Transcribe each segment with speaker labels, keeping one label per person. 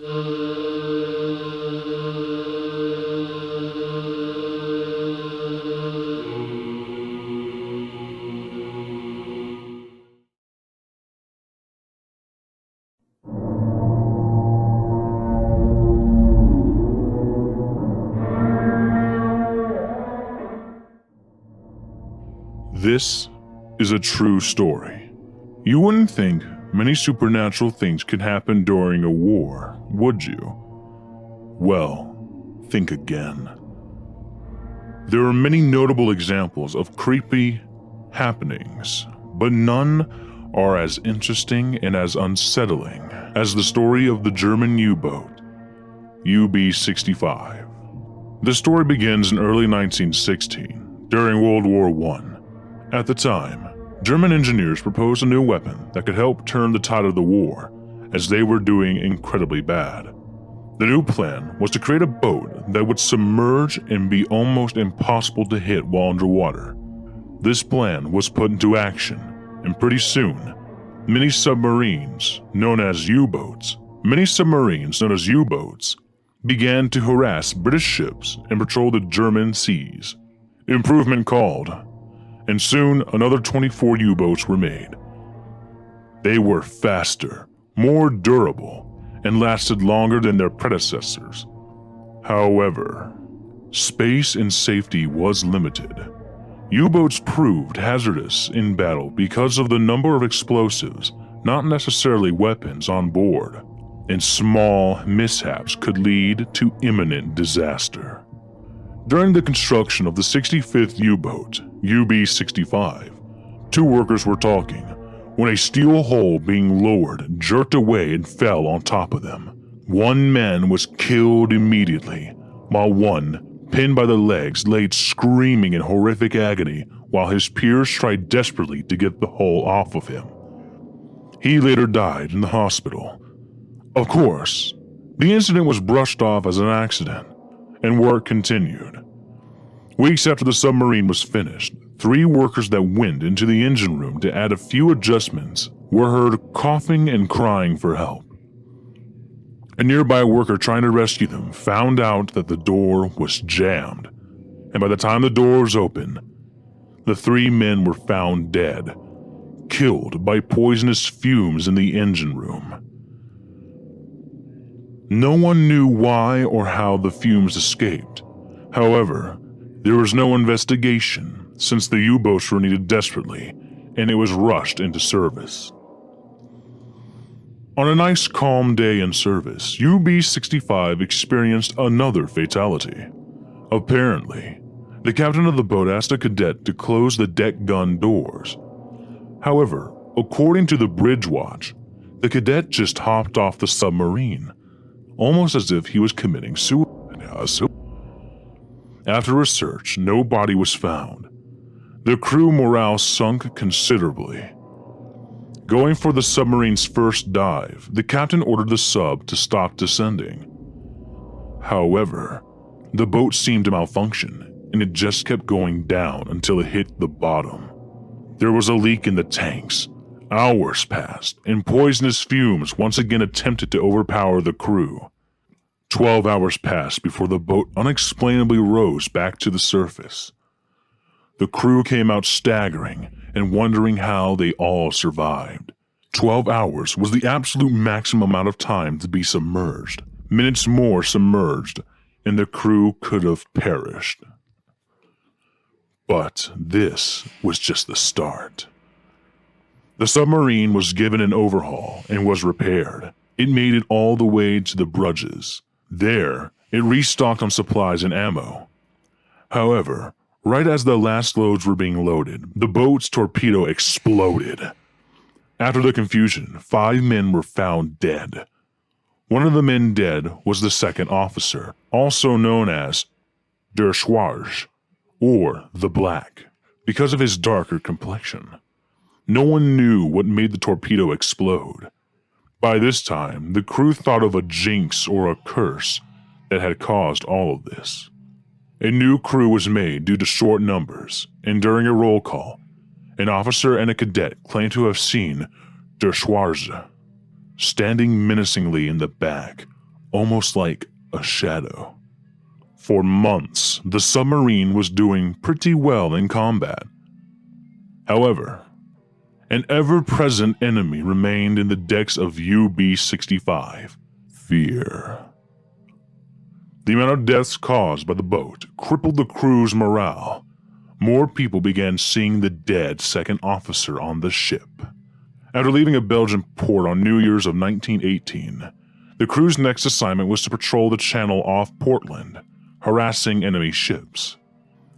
Speaker 1: This is a true story. You wouldn't think many supernatural things could happen during a war, would you? Well, think again. There are many notable examples of creepy happenings, but none are as interesting and as unsettling as the story of the German U-boat, UB-65. The story begins in early 1916, during World War I. At the time, German engineers proposed a new weapon that could help turn the tide of the war, as they were doing incredibly bad. The new plan was to create a boat that would submerge and be almost impossible to hit while underwater. This plan was put into action, and pretty soon, many submarines known as U-boats began to harass British ships and patrol the German seas. Improvement called, and soon another 24 U-boats were made. They were faster, more durable, and lasted longer than their predecessors. However, space and safety was limited. U-boats proved hazardous in battle because of the number of explosives, not necessarily weapons, on board, and small mishaps could lead to imminent disaster. During the construction of the 65th U-boat, UB-65, two workers were talking when a steel hull being lowered jerked away and fell on top of them. One man was killed immediately, while one, pinned by the legs, laid screaming in horrific agony while his peers tried desperately to get the hull off of him. He later died in the hospital. Of course, the incident was brushed off as an accident, and work continued. Weeks after the submarine was finished, 3 workers that went into the engine room to add a few adjustments were heard coughing and crying for help. A nearby worker trying to rescue them found out that the door was jammed, and by the time the doors opened, the 3 men were found dead, killed by poisonous fumes in the engine room. No one knew why or how the fumes escaped. However, there was no investigation since the U-boats were needed desperately, and it was rushed into service. On a nice calm day in service, UB-65 experienced another fatality. Apparently, the captain of the boat asked a cadet to close the deck gun doors. However, according to the bridge watch, the cadet just hopped off the submarine, almost as if he was committing suicide. After research, no body was found. The crew morale sunk considerably. Going for the submarine's first dive, the captain ordered the sub to stop descending. However, the boat seemed to malfunction, and it just kept going down until it hit the bottom. There was a leak in the tanks. Hours passed, and poisonous fumes once again attempted to overpower the crew. 12 hours passed before the boat unexplainably rose back to the surface. The crew came out staggering and wondering how they all survived. 12 hours was the absolute maximum amount of time to be submerged. Minutes more submerged, and the crew could have perished. But this was just the start. The submarine was given an overhaul and was repaired. It made it all the way to the Bruges. There, it restocked on supplies and ammo. However, right as the last loads were being loaded, the boat's torpedo exploded. After the confusion, 5 men were found dead. One of the men dead was the second officer, also known as Der Schwarze, or the Black, because of his darker complexion. No one knew what made the torpedo explode. By this time, the crew thought of a jinx or a curse that had caused all of this. A new crew was made due to short numbers, and during a roll call, an officer and a cadet claimed to have seen Der Schwarze standing menacingly in the back, almost like a shadow. For months, the submarine was doing pretty well in combat. However, an ever-present enemy remained in the decks of UB-65, fear. The amount of deaths caused by the boat crippled the crew's morale. More people began seeing the dead second officer on the ship. After leaving a Belgian port on New Year's of 1918, the crew's next assignment was to patrol the channel off Portland, harassing enemy ships.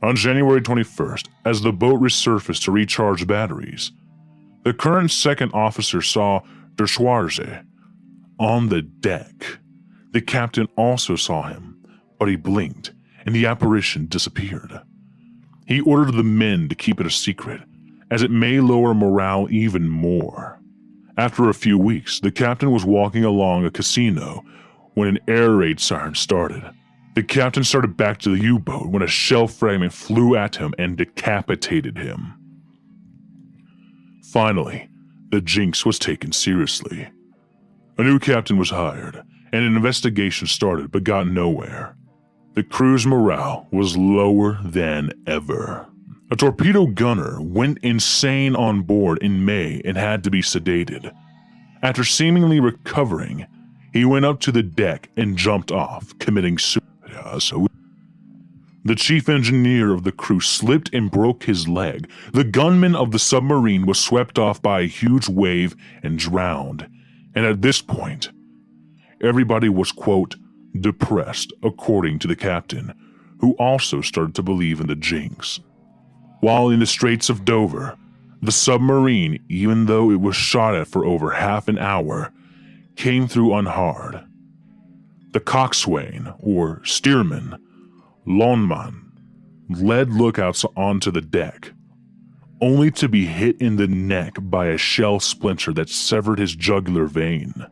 Speaker 1: On January 21st, as the boat resurfaced to recharge batteries, the current second officer saw Der Schwarze on the deck. The captain also saw him, but he blinked and the apparition disappeared. He ordered the men to keep it a secret, as it may lower morale even more. After a few weeks, the captain was walking along a casino when an air raid siren started. The captain started back to the U-boat when a shell fragment flew at him and decapitated him. Finally, the jinx was taken seriously. A new captain was hired, and an investigation started but got nowhere. The crew's morale was lower than ever. A torpedo gunner went insane on board in May and had to be sedated. After seemingly recovering, he went up to the deck and jumped off, committing suicide. The chief engineer of the crew slipped and broke his leg. The gunman of the submarine was swept off by a huge wave and drowned. And at this point, everybody was, quote, depressed, according to the captain, who also started to believe in the jinx. While in the Straits of Dover, the submarine, even though it was shot at for over half an hour, came through unharmed. The coxswain, or steerman, Lohnmann, led lookouts onto the deck, only to be hit in the neck by a shell splinter that severed his jugular vein.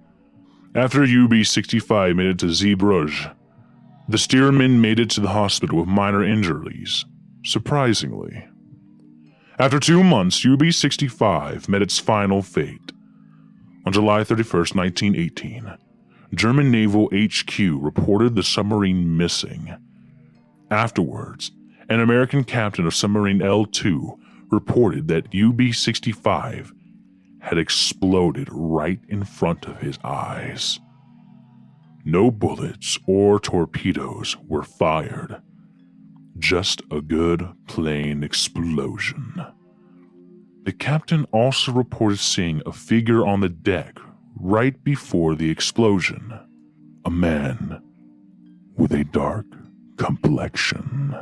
Speaker 1: After UB-65 made it to Zeebrugge, the steerman made it to the hospital with minor injuries, surprisingly. After 2 months, UB-65 met its final fate. On July 31st, 1918, German Naval HQ reported the submarine missing. Afterwards, an American captain of submarine L-2 reported that UB-65 had exploded right in front of his eyes. No bullets or torpedoes were fired, just a good plain explosion. The captain also reported seeing a figure on the deck right before the explosion, a man with a dark complexion.